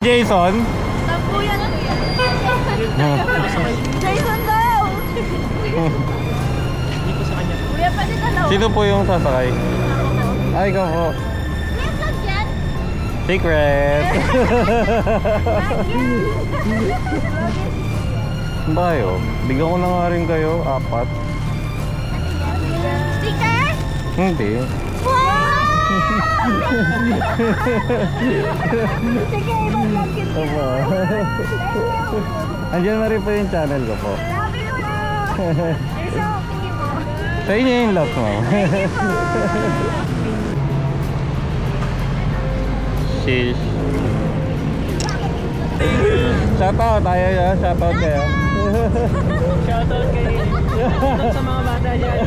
Jason? Tampo yan. Jason daw! Kuya, pwede dalawa. Sino po yung sasakay? Ay, ikaw po. May vlog yan? Secret! Bayo, bigyan ko na nga rin kayo, 4. Sticker? Hindi. Wow! Sige, i-vlog kita. Opo. Andiyan na rin po yung channel ko po. Sabi ko na. So, sige po. Sa inyo yung lot mo. Sheesh. Shoutout tayo ya, shoutout kayo. Shoutout kay sa mga bata dyan.